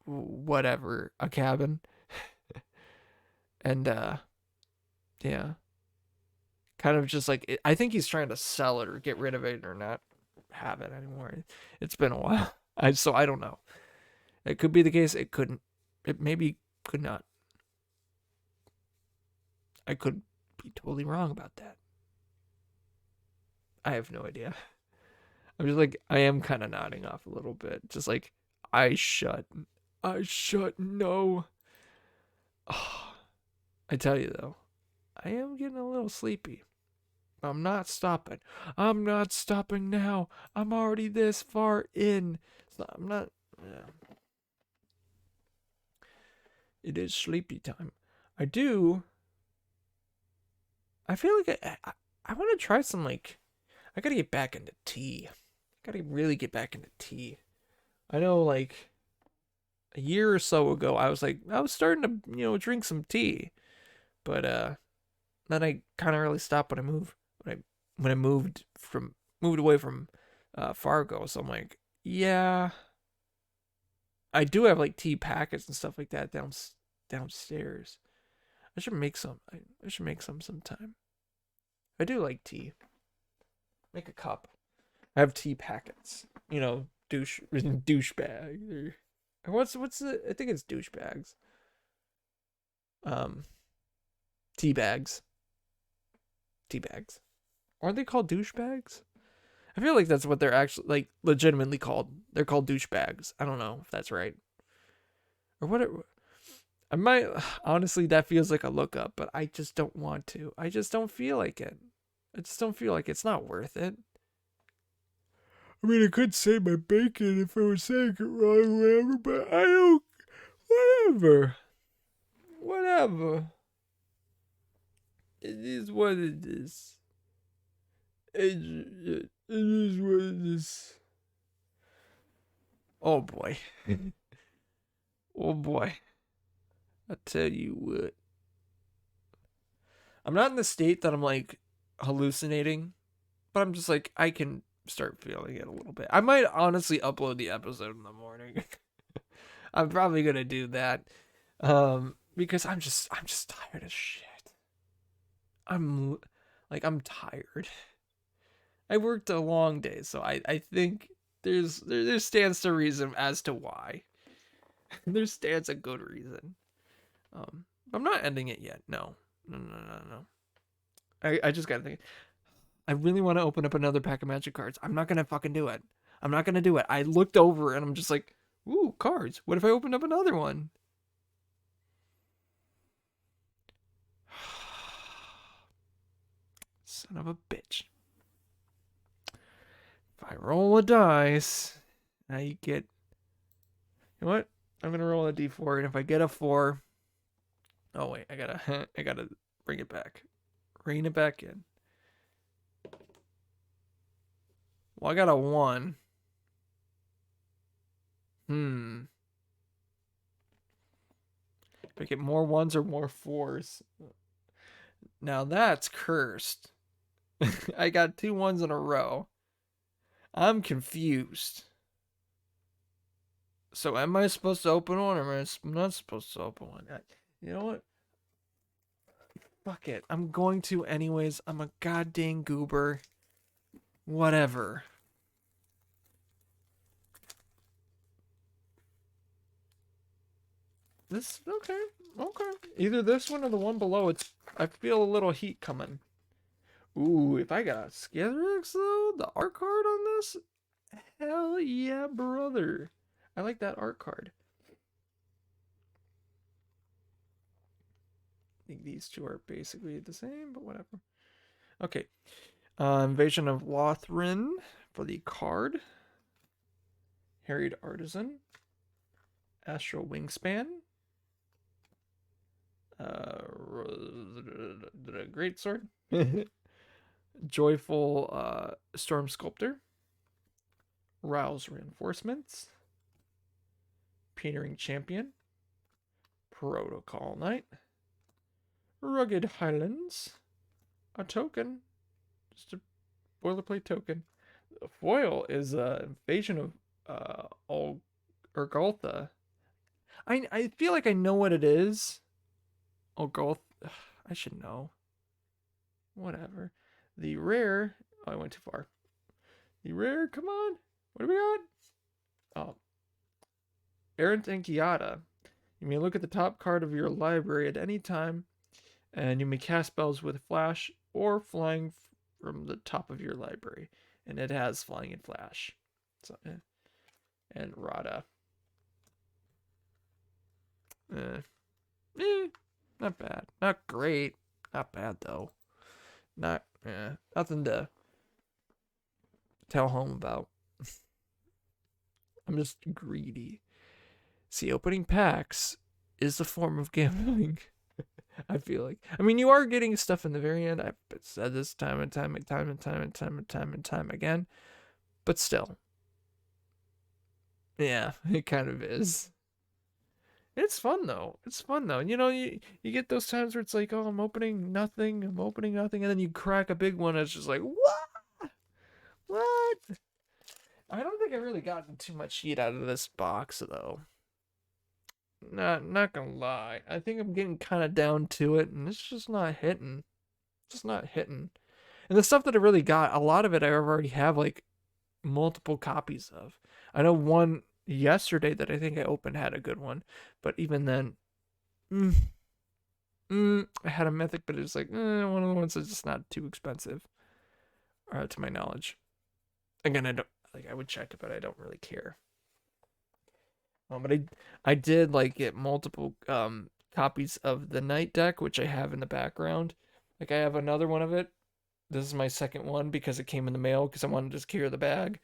whatever, a cabin. And yeah, kind of just like, I think he's trying to sell it or get rid of it or not have it anymore. It's been a while. I don't know. It could be the case. It couldn't. It maybe could not. I could be totally wrong about that. I have no idea. I'm just like, I am kind of nodding off a little bit. Just like, I shut no. Oh, I tell you though, I am getting a little sleepy. I'm not stopping. I'm not stopping now. I'm already this far in. So I'm not. Yeah. It is sleepy time. I feel like I want to try some, like, I gotta get back into tea. I gotta really get back into tea. I know, like, a year or so ago, I was starting to, you know, drink some tea. But then I kind of really stopped when I moved away from Fargo. So I'm like, yeah, I do have like tea packets and stuff like that downstairs. I should make some. I should make some sometime. I do like tea. Make a cup. I have tea packets. You know, douchebag. Or what's the? I think it's douchebags. Tea bags. Aren't they called douchebags? I feel like that's what they're actually like legitimately called. They're called douchebags. I don't know if that's right. Or what I might honestly that feels like a lookup, but I just don't want to. I just don't feel like it. I just don't feel like it's not worth it. I mean, I could say my bacon if I was saying it wrong or whatever, but I don't. Whatever. Whatever. It is what it is. It is what it is. Oh boy. Oh boy. I tell you what. I'm not in the state that I'm like hallucinating, but I'm just like, I can start feeling it a little bit. I might honestly upload the episode in the morning. I'm probably gonna do that. Because I'm just tired of shit. I'm tired. I worked a long day, so I think there stands to reason as to why. There stands a good reason. I'm not ending it yet. No. I just gotta think. I really want to open up another pack of magic cards. I'm not gonna fucking do it. I'm not gonna do it. I looked over and I'm just like, ooh, cards. What if I opened up another one? Son of a bitch. If I roll a dice, now you get. You know what? I'm gonna roll a d4, and if I get a 4, oh wait, I gotta bring it back, rein it back in. Well, I got a 1. If I get more 1s or more 4s, now that's cursed. I got 2 1s in a row. I'm confused. So am I supposed to open one or am I not supposed to open one? You know what? Fuck it. I'm going to anyways. I'm a goddamn goober. Whatever. This okay. Either this one or the one below. I feel a little heat coming. Ooh, if I got a Skitherix though, the art card on this, hell yeah, brother. I like that art card. I think these two are basically the same, but whatever. Okay. Invasion of Lothrin for the card. Harried Artisan. Astral Wingspan. Greatsword. Joyful Storm Sculptor. Rouse Reinforcements. Petering Champion. Protocol Knight. Rugged Highlands. A token. Just a boilerplate token. The foil is Invasion of Urgoltha. I feel like I know what it is. Urgoltha. I should know. Whatever. The rare. Oh, I went too far. The rare. Come on. What do we got? Oh. Errant Inkiata. You may look at the top card of your library at any time, and you may cast spells with flash or flying from the top of your library. And it has flying and flash. So, and Rada. Not bad. Not great. Not bad though. Nothing to tell home about. I'm just greedy. See, opening packs is a form of gambling. I feel like. I mean, you are getting stuff in the very end. I've said this time and time again. But still. Yeah, it kind of is. It's fun though. You know, you get those times where it's like, oh, I'm opening nothing, and then you crack a big one, and it's just like, what? What? I don't think I really gotten too much heat out of this box though. Not gonna lie. I think I'm getting kind of down to it, and it's just not hitting. And the stuff that I really got, a lot of it I already have like multiple copies of. I know one yesterday that I think I opened had a good one, but even then, I had a mythic, but it was like one of the ones that's just not too expensive, to my knowledge. Again, I would check it, but I don't really care. But I did like get multiple copies of the night deck, which I have in the background. Like I have another one of it. This is my second one because it came in the mail because I wanted to secure the bag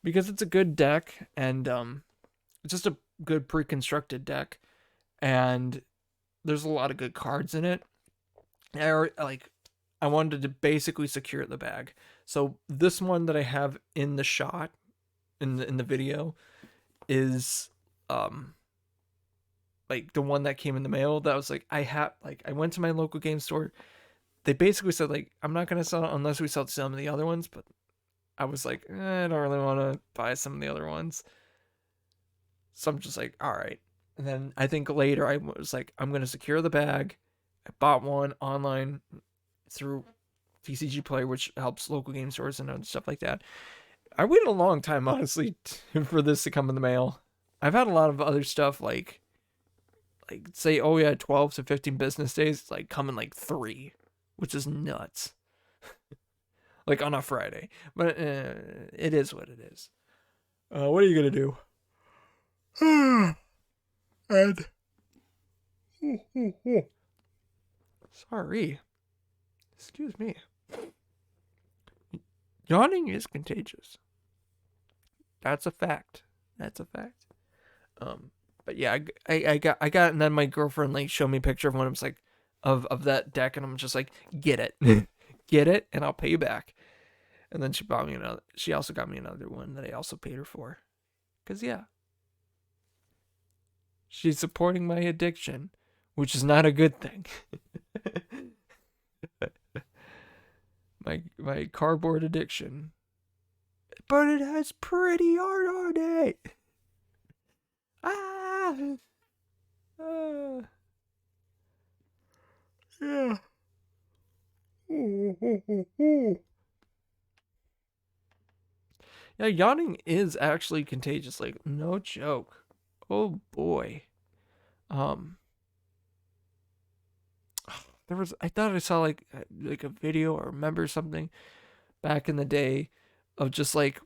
because it's a good deck and it's just a good pre-constructed deck and there's a lot of good cards in it. I wanted to basically secure the bag. So this one that I have in the shot in the video is like the one that came in the mail that was like I went to my local game store. They basically said like I'm not gonna sell it unless we sell some of the other ones, but I was like, I don't really want to buy some of the other ones. So I'm just like, all right. And then I think later I was like, I'm gonna secure the bag. I bought one online through TCG Player, which helps local game stores and stuff like that. I waited a long time, honestly, for this to come in the mail. I've had a lot of other stuff like say, oh yeah, 12 to 15 business days. It's like come in like 3, which is nuts. Like on a Friday, but it is what it is. What are you gonna do? And sorry, excuse me. Yawning is contagious. That's a fact. That's a fact. But yeah, I got, and then my girlfriend like showed me a picture of one. I was like, of that deck, and I'm just like, get it, get it, and I'll pay you back. And then she bought me another. She also got me another one that I also paid her for. Cause yeah, she's supporting my addiction, which is not a good thing. my cardboard addiction, but it has pretty art on it. Yeah. Yeah, yawning is actually contagious, like no joke. Oh boy. Um I thought I saw like a video or remember something back in the day of just like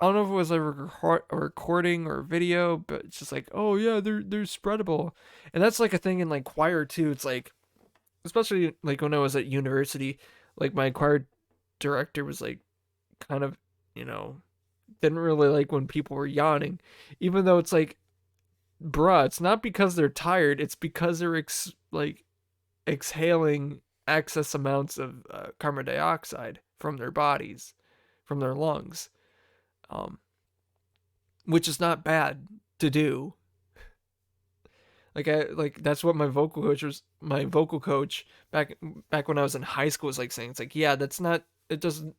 I don't know if it was like a recording or a video, but it's just like, oh yeah, they're spreadable. And that's like a thing in like choir too. It's like especially like when I was at university, like my choir director was like kind of, didn't really like when people were yawning, even though it's like, bruh, it's not because they're tired, it's because they're exhaling excess amounts of carbon dioxide from their bodies, from their lungs, which is not bad to do. That's what my vocal coach back when I was in high school was like saying. It's like, yeah, that doesn't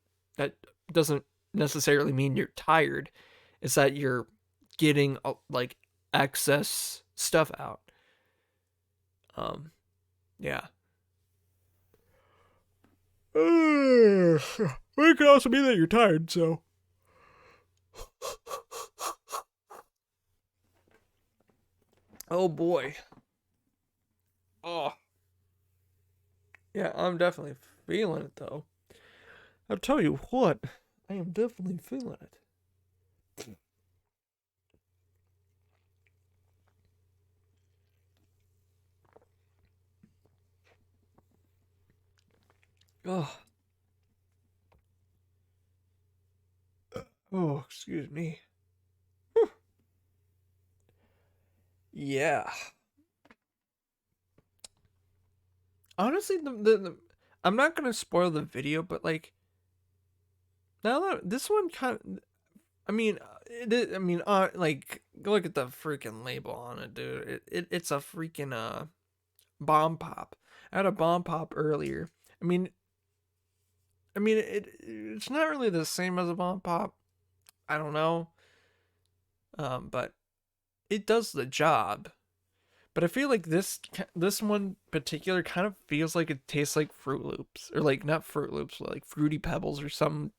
necessarily mean you're tired. It's that you're getting like excess stuff out. Yeah. It could also mean that you're tired, so. Oh boy. Oh. Yeah, I'm definitely feeling it though. I'll tell you what, I am definitely feeling it. Oh. Oh, excuse me. Whew. Yeah. Honestly, I'm not gonna spoil the video, but like now that this one kind of, like look at the freaking label on it, dude. It's a freaking bomb pop. I had a bomb pop earlier. It's not really the same as a bomb pop. I don't know. But it does the job. But I feel like this one particular kind of feels like it tastes like Fruit Loops, or like not Fruit Loops, but like Fruity Pebbles or some,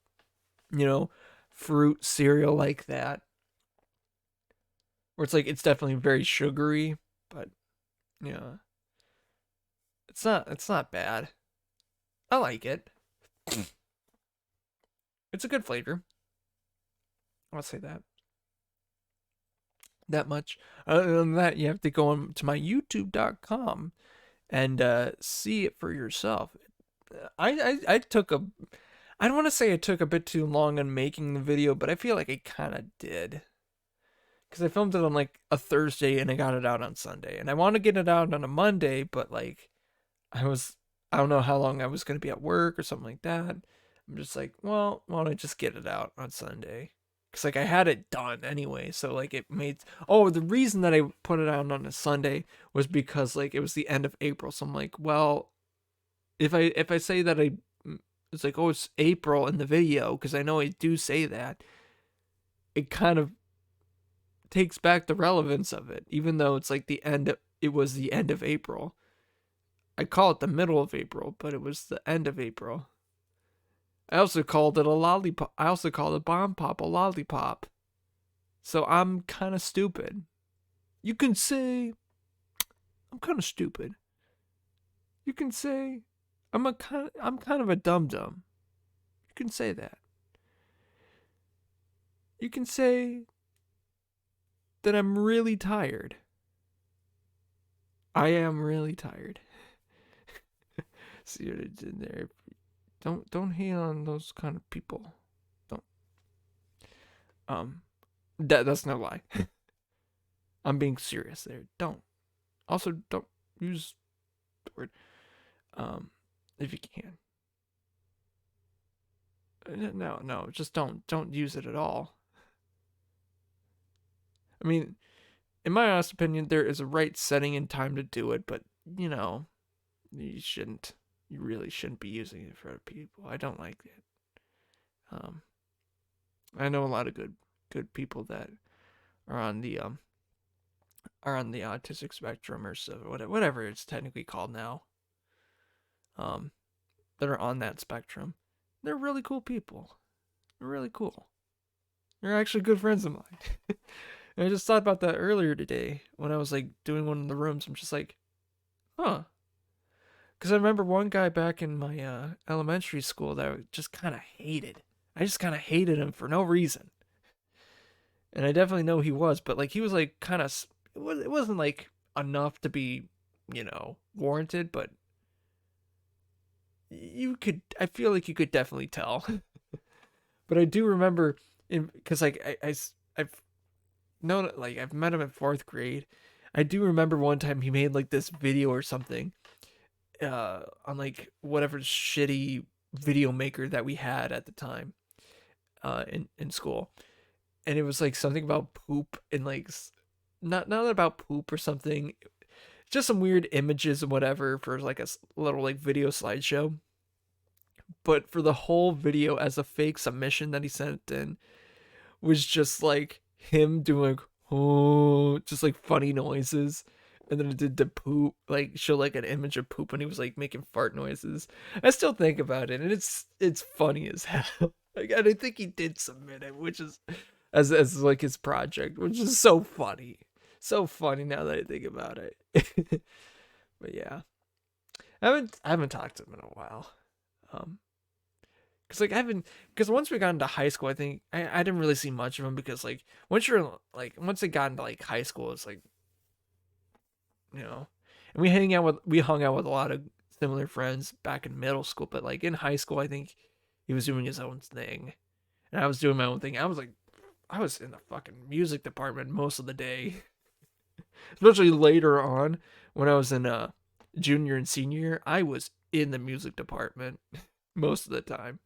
fruit cereal like that. Where it's like it's definitely very sugary, but yeah, it's not bad. I like it. It's a good flavor. I'll say that much. Other than that, you have to go on to my youtube.com and see it for yourself. I took a, I don't want to say I took a bit too long on making the video, but I feel like I kind of did. Because I filmed it on like a Thursday and I got it out on Sunday. And I want to get it out on a Monday, but like I don't know how long I was going to be at work or something like that. I'm just like, well, why don't I just get it out on Sunday? Because like I had it done anyway. So like it made, oh, the reason that I put it out on a Sunday was because like it was the end of April. So I'm like, well, if I say that it's like, oh, it's April in the video, because I know I do say that, it kind of takes back the relevance of it, even though it's like it was the end of April. I call it the middle of April, but it was the end of April. I also called it a lollipop. I also called it bomb pop a lollipop. So I'm kind of stupid. You can say I'm kind of stupid. You can say I'm kind of a dum dum. You can say that. You can say that I'm really tired. I am really tired. See what I did there? Don't hate on those kind of people. Don't. That's no lie. I'm being serious there. Don't. Also, don't use the word. If you can. No, just don't use it at all. I mean, in my honest opinion, there is a right setting and time to do it, but you know, you really shouldn't be using it for other people. I don't like it. I know a lot of good people that are on the autistic spectrum, or so whatever it's technically called now. That are on that spectrum. They're really cool people. They're really cool. They're actually good friends of mine. And I just thought about that earlier today when I was like doing one of the rooms. I'm just like, huh. Because I remember one guy back in my elementary school that I just kind of hated. I just kind of hated him for no reason. And I definitely know he was, but like he was like kind of, it wasn't like enough to be, warranted, but I feel like you could definitely tell. But I do remember, because like I've known, like I've met him in 4th grade. I do remember one time he made like this video or something on like whatever shitty video maker that we had at the time in school, and it was like something about poop and like not about poop or something, just some weird images and whatever for like a little like video slideshow. But for the whole video, as a fake submission that he sent in, was just like him doing just like funny noises. And then it did the poop, like show like an image of poop, and he was like making fart noises. I still think about it, and it's funny as hell. Like, and I think he did submit it, which is as like his project, which is so funny now that I think about it. But yeah, I haven't talked to him in a while. Because once we got into high school, I think I didn't really see much of him, because like once it got into like high school, it's like, and we hung out with a lot of similar friends back in middle school, but like in high school, I think he was doing his own thing, and I was doing my own thing. I was in the fucking music department most of the day, especially later on when I was in junior and senior year. I was in the music department most of the time.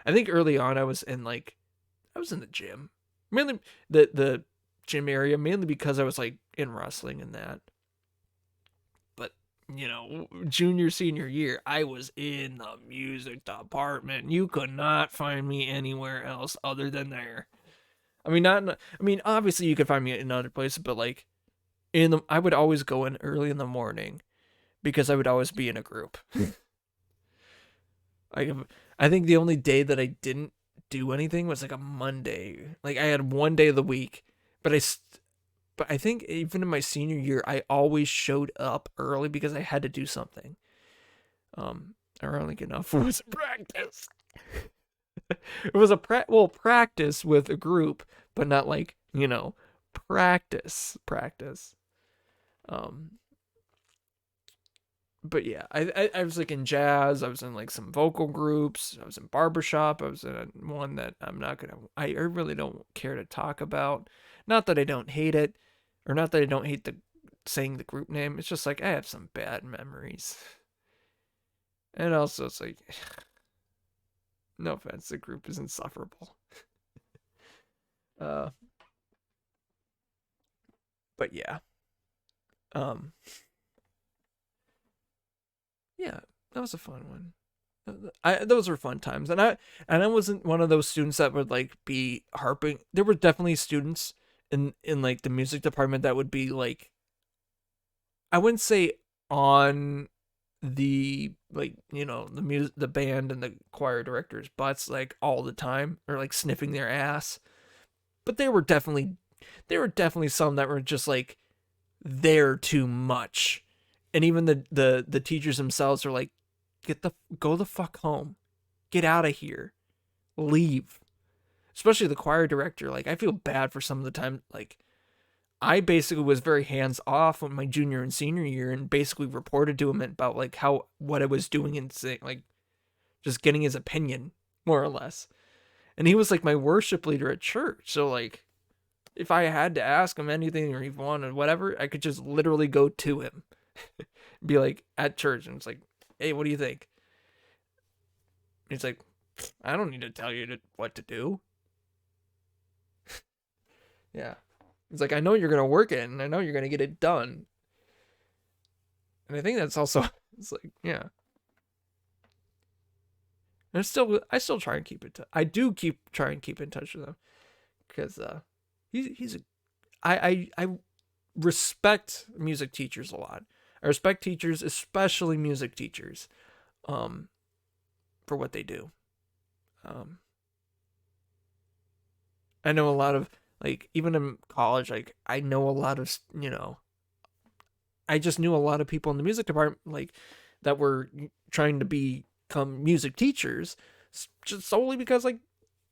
I think early on I was in the gym, mainly the gym area, mainly because I was like in wrestling and that. But junior senior year, I was in the music department. You could not find me anywhere else other than there. I mean, obviously you could find me in other places, but like I would always go in early in the morning because I would always be in a group. I think the only day that I didn't do anything was like a Monday. Like I had one day of the week, but I think even in my senior year, I always showed up early because I had to do something. Ironically enough, was practice. It was a practice with a group, but not like, practice. Um, but yeah, I was like in jazz. I was in like some vocal groups. I was in barbershop. I was in one that I really don't care to talk about. Not that I don't hate it, or not that I don't hate saying the group name. It's just like I have some bad memories. And also, it's like, no offense, the group is insufferable. Uh, but yeah, um, yeah, that was a fun one. Those were fun times, and I wasn't one of those students that would like be harping. There were definitely students in like the music department that would be like, I wouldn't say on the like the band and the choir directors butts like all the time, or like sniffing their ass, but there were definitely some that were just like there too much, and even the teachers themselves are like, go the fuck home, get out of here, leave. Especially the choir director, like I feel bad for some of the time, like I basically was very hands off in my junior and senior year, and basically reported to him about like what I was doing and saying, like just getting his opinion more or less. And he was like my worship leader at church, so like if I had to ask him anything or he wanted whatever, I could just literally go to him, be like at church, and it's like, hey, what do you think? He's like, I don't need to tell you what to do. Yeah. It's like, I know you're going to work it, and I know you're going to get it done. And I think that's also, it's like, yeah. And I still try and keep it. I do try and keep in touch with him, because I respect music teachers a lot. I respect teachers, especially music teachers, for what they do. I know a lot of, like, even in college, like, I know a lot of, I just knew a lot of people in the music department, like, that were trying to become music teachers, just solely because, like,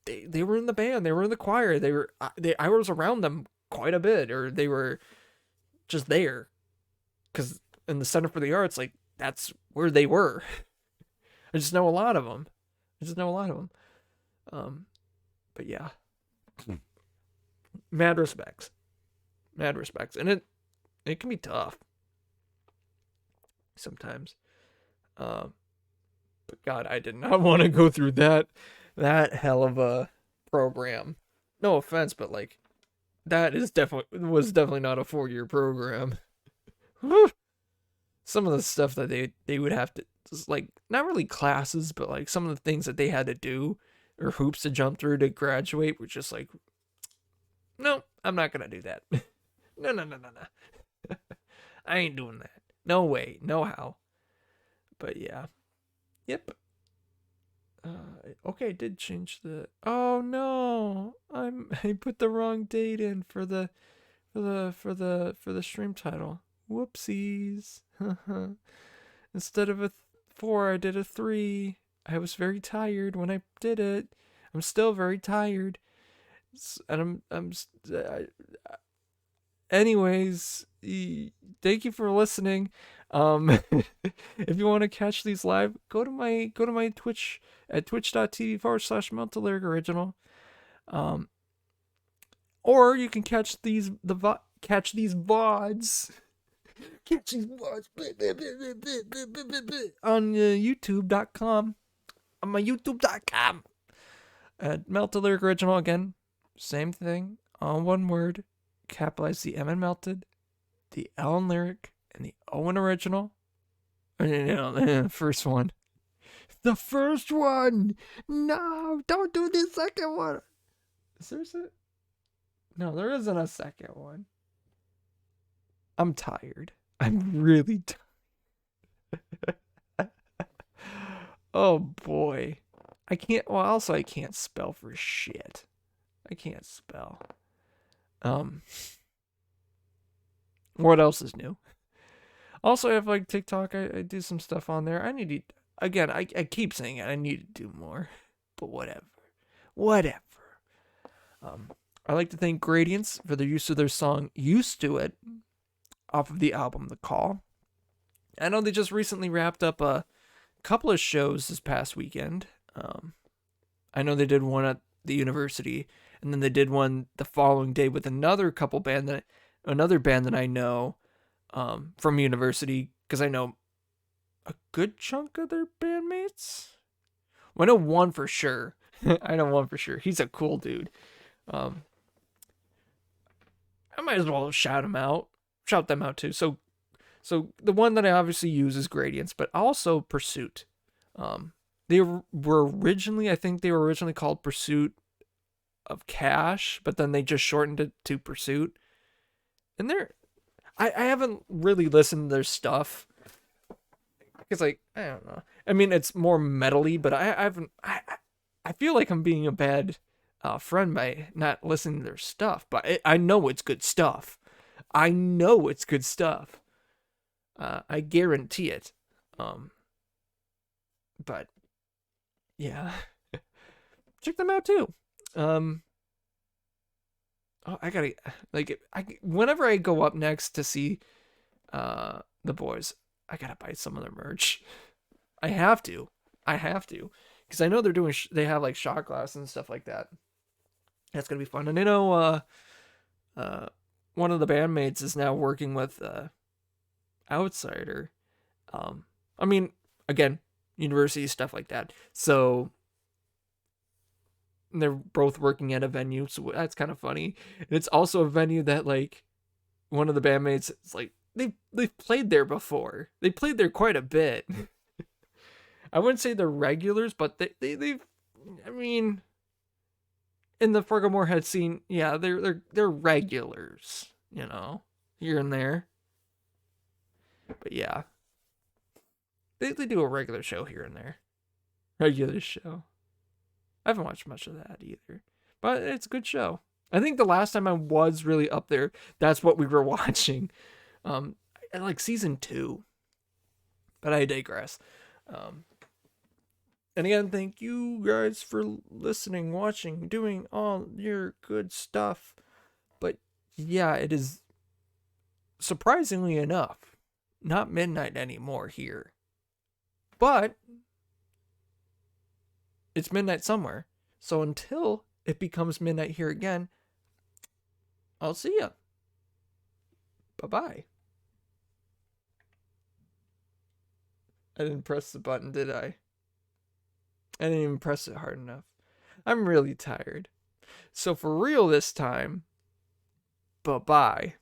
they were in the band, they were in the choir, I was around them quite a bit, or they were just there, because in the Center for the Arts, like, that's where they were. I just know a lot of them. But yeah. Mad respects, and it can be tough sometimes. But God, I did not want to go through that hell of a program. No offense, but like that was definitely not a 4-year program. Some of the stuff that they would have to, just like, not really classes, but like some of the things that they had to do, or hoops to jump through to graduate, were just like, no, I'm not gonna do that. No. I ain't doing that. No way, no how. But yeah. Yep. Okay, I did change the. Oh no, I put the wrong date in for the stream title. Whoopsies. Instead of a 4, I did a 3. I was very tired when I did it. I'm still very tired. And anyways, thank you for listening. If you want to catch these live, go to my Twitch at twitch.tv/MeltTheLyricOriginal. Or you can catch these VODs. Catch these VODs on youtube.com. On my youtube.com. At Melt the Lyric Original again. Same thing, all one word. Capitalize the M in Melted, the L in Lyric, and the O in Original. First one. The first one! No, don't do the second one! Is there a No, there isn't a second one. I'm tired. I'm really tired. Oh boy. I can't spell for shit. I can't spell. What else is new? Also, I have like TikTok. I do some stuff on there. I need to, again, I keep saying it. I need to do more, but whatever. Whatever. I like to thank Gradients for their use of their song Used to It off of the album The Call. I know they just recently wrapped up a couple of shows this past weekend. I know they did one at the university, and then they did one the following day with another band that I know from university, because I know a good chunk of their bandmates. Well, I know one for sure. He's a cool dude. I might as well shout them out too. So the one that I obviously use is Gradients, but also Pursuit. They were originally called Pursuit of Cash, but then they just shortened it to Pursuit. And I haven't really listened to their stuff. It's like, I don't know. I mean, it's more metal-y, but I feel like I'm being a bad friend by not listening to their stuff, but I know it's good stuff. I guarantee it. But yeah, check them out too. Whenever I go up next to see the boys, I gotta buy some of their merch. I have to, because I know they're doing. They have like shot glass and stuff like that. That's gonna be fun. And I know one of the bandmates is now working with Outsider. I mean, again, university stuff like that. So they're both working at a venue, so that's kind of funny. And it's also a venue that, like, one of the bandmates is like, they've played there before. They played there quite a bit. I wouldn't say they're regulars, but they've I mean, in the Fergal Moorhead scene, yeah, they're regulars, you know, here and there. But yeah, they do a regular show here and there. Regular show. I haven't watched much of that either, but it's a good show. I think the last time I was really up there, that's what we were watching. Like season 2. But I digress. And again, thank you guys for listening, watching, doing all your good stuff. But yeah, it is surprisingly enough not midnight anymore here. But it's midnight somewhere. So until it becomes midnight here again, I'll see ya. Bye-bye. I didn't press the button, did I? I didn't even press it hard enough. I'm really tired. So for real this time, bye-bye.